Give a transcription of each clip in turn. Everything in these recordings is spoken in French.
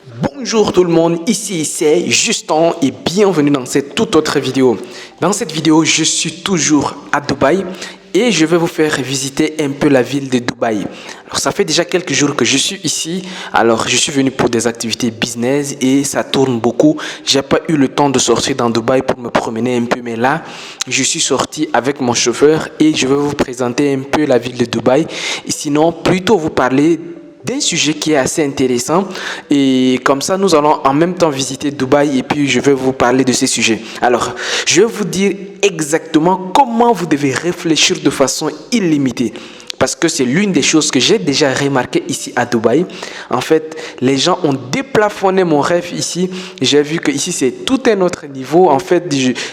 Bonjour tout le monde, ici c'est Justin et bienvenue dans cette toute autre vidéo. Dans cette vidéo, je suis toujours à Dubaï et je vais vous faire visiter un peu la ville de Dubaï. Alors ça fait déjà quelques jours que je suis ici, alors je suis venu pour des activités business et ça tourne beaucoup. J'ai pas eu le temps de sortir dans Dubaï pour me promener un peu, mais là je suis sorti avec mon chauffeur et je vais vous présenter un peu la ville de Dubaï et sinon plutôt vous parler d'un sujet qui est assez intéressant et comme ça nous allons en même temps visiter Dubaï et puis je vais vous parler de ces sujets. Alors, je vais vous dire exactement comment vous devez réfléchir de façon illimitée. Parce que c'est l'une des choses que j'ai déjà remarqué ici à Dubaï. En fait, les gens ont déplafonné mon rêve ici. J'ai vu que ici c'est tout un autre niveau. En fait,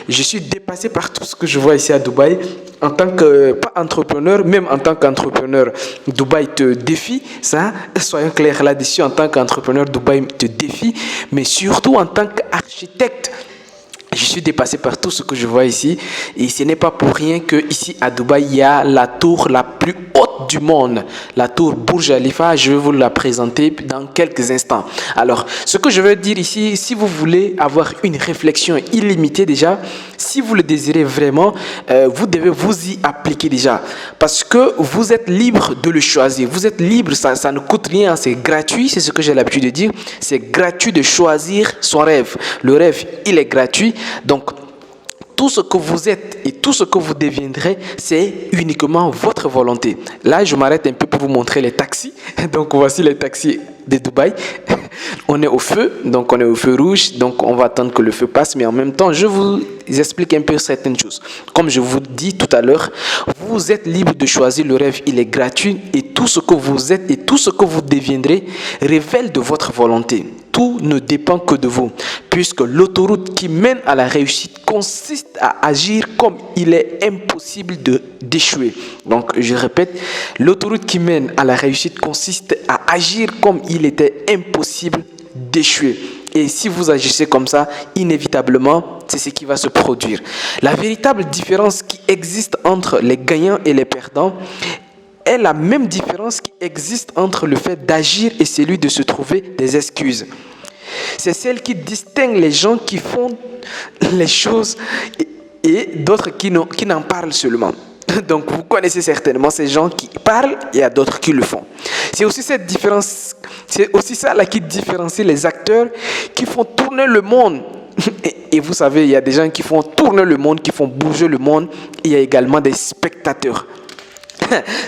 je suis dépassé par tout ce que je vois ici à Dubaï. En tant que, pas entrepreneur, même en tant qu'entrepreneur, Dubaï te défie. Ça, soyons clairs là-dessus. En tant qu'entrepreneur, Dubaï te défie. Mais surtout en tant qu'architecte, je suis dépassé par tout ce que je vois ici et ce n'est pas pour rien que ici à Dubaï, il y a la tour la plus haute du monde, la tour Burj Khalifa. Je vais vous la présenter dans quelques instants. Alors, ce que je veux dire ici, si vous voulez avoir une réflexion illimitée déjà, si vous le désirez vraiment, vous devez vous y appliquer déjà parce que vous êtes libre de le choisir. Vous êtes libre, ça ne coûte rien, c'est gratuit, c'est ce que j'ai l'habitude de dire. C'est gratuit de choisir son rêve. Le rêve, il est gratuit. Donc, tout ce que vous êtes et tout ce que vous deviendrez, c'est uniquement votre volonté. Là, je m'arrête un peu pour vous montrer les taxis. Donc, voici les taxis de Dubaï. On est au feu, donc on est au feu rouge, donc on va attendre que le feu passe, mais en même temps, je vous explique un peu certaines choses. Comme je vous dis tout à l'heure, vous êtes libre de choisir le rêve, il est gratuit et tout ce que vous êtes et tout ce que vous deviendrez révèle de votre volonté. Tout ne dépend que de vous, puisque l'autoroute qui mène à la réussite consiste à agir comme il est impossible d'échouer. Donc, je répète, l'autoroute qui mène à la réussite consiste à agir comme il était impossible d'échouer. Et si vous agissez comme ça, inévitablement, c'est ce qui va se produire. La véritable différence qui existe entre les gagnants et les perdants est la même différence qui existe entre le fait d'agir et celui de se trouver des excuses. C'est celle qui distingue les gens qui font les choses et d'autres qui n'en parlent seulement. Donc vous connaissez certainement ces gens qui parlent et il y a d'autres qui le font. C'est aussi cette différence, c'est aussi ça là qui différencie les acteurs qui font tourner le monde. Et vous savez, il y a des gens qui font tourner le monde, qui font bouger le monde. Et il y a également des spectateurs.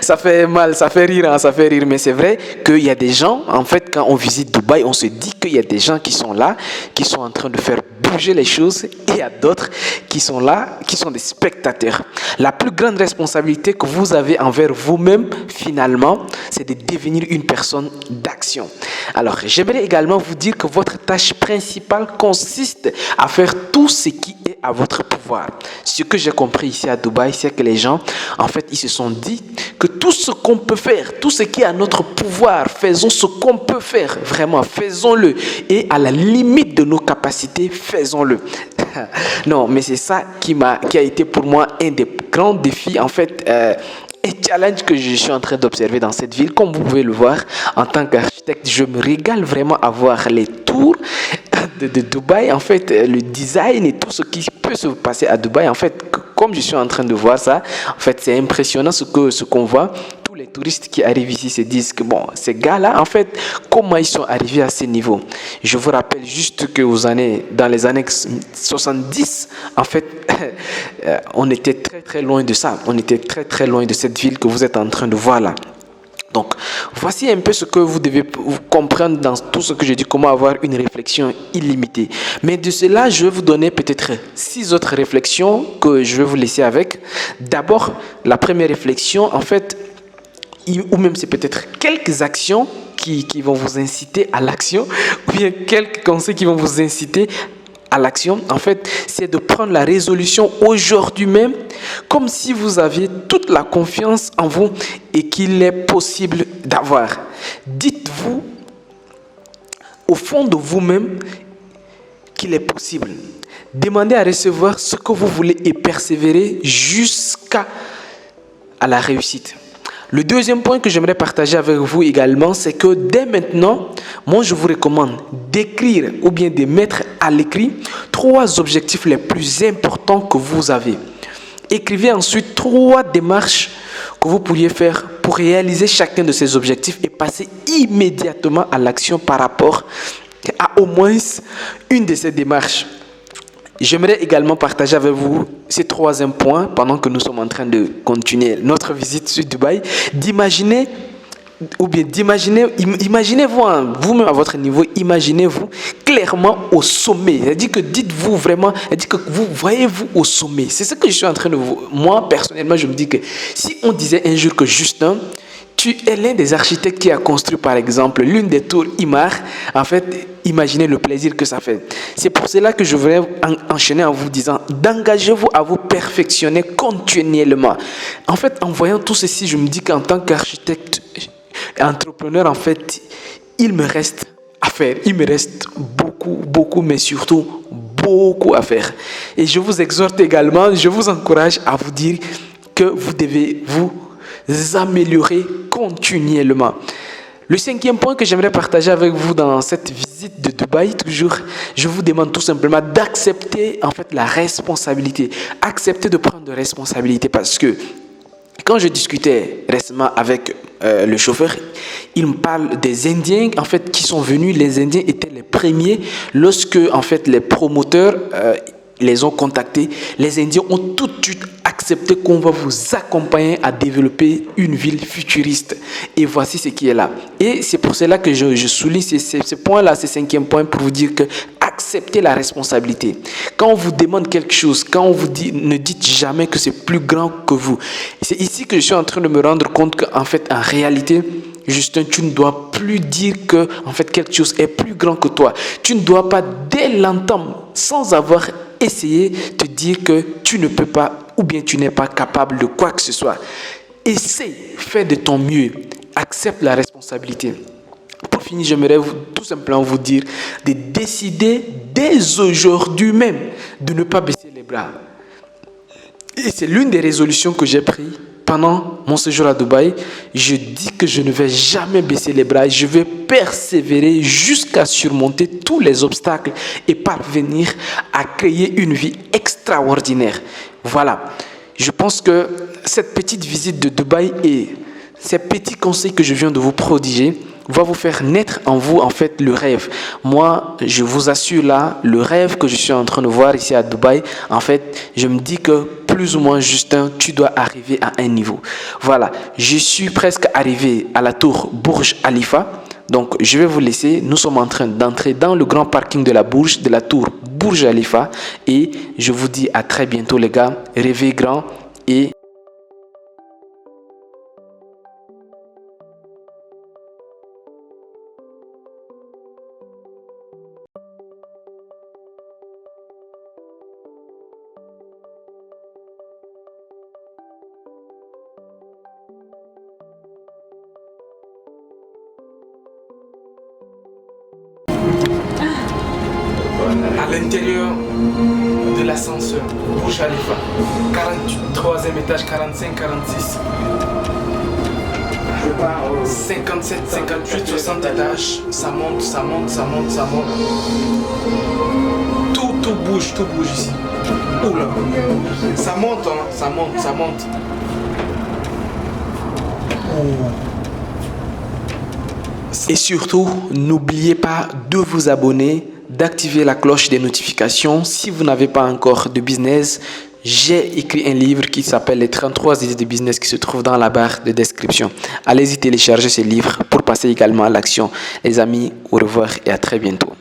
Ça fait mal, ça fait rire, mais c'est vrai qu'il y a des gens, en fait, quand on visite Dubaï, on se dit qu'il y a des gens qui sont là, qui sont en train de faire bouger les choses, et il y a d'autres qui sont là, qui sont des spectateurs. La plus grande responsabilité que vous avez envers vous-même, finalement, c'est de devenir une personne d'action. Alors, j'aimerais également vous dire que votre tâche principale consiste à faire tout ce qui est à votre pouvoir. Ce que j'ai compris ici à Dubaï, c'est que les gens, en fait, ils se sont dit que tout ce qu'on peut faire, tout ce qui est à notre pouvoir, faisons ce qu'on peut faire, vraiment, faisons-le. Et à la limite de nos capacités, faisons-le. Non, mais c'est ça qui a été pour moi un des grands défis, en fait, un challenge que je suis en train d'observer dans cette ville. Comme vous pouvez le voir, en tant qu'architecte, je me régale vraiment à voir les tours de Dubaï, en fait, le design et tout ce qui peut se passer à Dubaï. En fait, comme je suis en train de voir ça, en fait, c'est impressionnant ce qu'on voit. Tous les touristes qui arrivent ici se disent que bon, ces gars-là, en fait, comment ils sont arrivés à ce niveau? Je vous rappelle juste que dans les années 70, en fait, on était très très loin de ça. On était très très loin de cette ville que vous êtes en train de voir là. Donc, voici un peu ce que vous devez comprendre dans tout ce que je dis, comment avoir une réflexion illimitée. Mais de cela, je vais vous donner peut-être 6 autres réflexions que je vais vous laisser avec. D'abord, la première réflexion, en fait, ou même c'est peut-être quelques actions qui vont vous inciter à l'action, ou bien quelques conseils qui vont vous inciter à l'action, en fait, c'est de prendre la résolution aujourd'hui même, comme si vous aviez toute la confiance en vous et qu'il est possible d'avoir. Dites-vous au fond de vous-même qu'il est possible. Demandez à recevoir ce que vous voulez et persévérez jusqu'à la réussite. Le deuxième point que j'aimerais partager avec vous également, c'est que dès maintenant, moi je vous recommande d'écrire ou bien de mettre à l'écrit 3 objectifs les plus importants que vous avez. Écrivez ensuite 3 démarches que vous pourriez faire pour réaliser chacun de ces objectifs et passer immédiatement à l'action par rapport à au moins une de ces démarches. J'aimerais également partager avec vous ces 3e points pendant que nous sommes en train de continuer notre visite sur Dubaï, imaginez-vous, hein, vous-même à votre niveau, imaginez-vous clairement au sommet. C'est-à-dire que dites-vous vraiment, c'est-à-dire que vous voyez-vous au sommet. C'est ce que je suis en train de vous... Moi, personnellement, je me dis que si on disait un jour que Justin, tu es l'un des architectes qui a construit, par exemple, l'une des tours Imar, en fait, imaginez le plaisir que ça fait. C'est pour cela que je voudrais enchaîner en vous disant d'engagez-vous à vous perfectionner continuellement. En fait, en voyant tout ceci, je me dis qu'en tant qu'architecte, entrepreneur, en fait, il me reste à faire. Il me reste beaucoup, mais surtout beaucoup à faire. Et je vous exhorte également, je vous encourage à vous dire que vous devez vous améliorer continuellement. Le 5e point que j'aimerais partager avec vous dans cette visite de Dubaï, toujours, je vous demande tout simplement d'accepter en fait la responsabilité. Accepter de prendre de responsabilité parce que quand je discutais récemment avec le chauffeur, il me parle des Indiens en fait qui sont venus. Les Indiens étaient les premiers lorsque en fait les promoteurs les ont contactés. Les Indiens ont tout de suite accepté qu'on va vous accompagner à développer une ville futuriste. Et voici ce qui est là. Et c'est pour cela que je souligne ce point-là, ce 5e point pour vous dire que acceptez la responsabilité. Quand on vous demande quelque chose, quand on vous dit, ne dites jamais que c'est plus grand que vous. C'est ici que je suis en train de me rendre compte qu'en fait, en réalité, Justin, tu ne dois plus dire que en fait quelque chose est plus grand que toi. Tu ne dois pas dès l'entame, sans avoir essayé, te dire que tu ne peux pas ou bien tu n'es pas capable de quoi que ce soit. Essaye, fais de ton mieux, accepte la responsabilité. Pour finir, j'aimerais tout simplement vous dire de décider dès aujourd'hui même de ne pas baisser les bras. Et c'est l'une des résolutions que j'ai prises pendant mon séjour à Dubaï. Je dis que je ne vais jamais baisser les bras. Je vais persévérer jusqu'à surmonter tous les obstacles et parvenir à créer une vie extraordinaire. Voilà. Je pense que cette petite visite de Dubaï et ces petits conseils que je viens de vous prodiguer va vous faire naître en vous en fait le rêve. Moi, je vous assure là, le rêve que je suis en train de voir ici à Dubaï, en fait, je me dis que plus ou moins, Justin, tu dois arriver à un niveau. Voilà, je suis presque arrivé à la tour Burj Khalifa. Donc, je vais vous laisser. Nous sommes en train d'entrer dans le grand parking de la tour Burj Khalifa. Et je vous dis à très bientôt les gars. Rêvez grand et... à l'intérieur de l'ascenseur Burj Khalifa, 43e étage, 45, 46, 57, 58, 60 étages, ça monte. Tout bouge ici. Oula, ça monte, hein, ça monte. Et surtout, n'oubliez pas de vous abonner, d'activer la cloche des notifications. Si vous n'avez pas encore de business, j'ai écrit un livre qui s'appelle Les 33 idées de business qui se trouve dans la barre de description. Allez-y télécharger ce livre pour passer également à l'action. Les amis, au revoir et à très bientôt.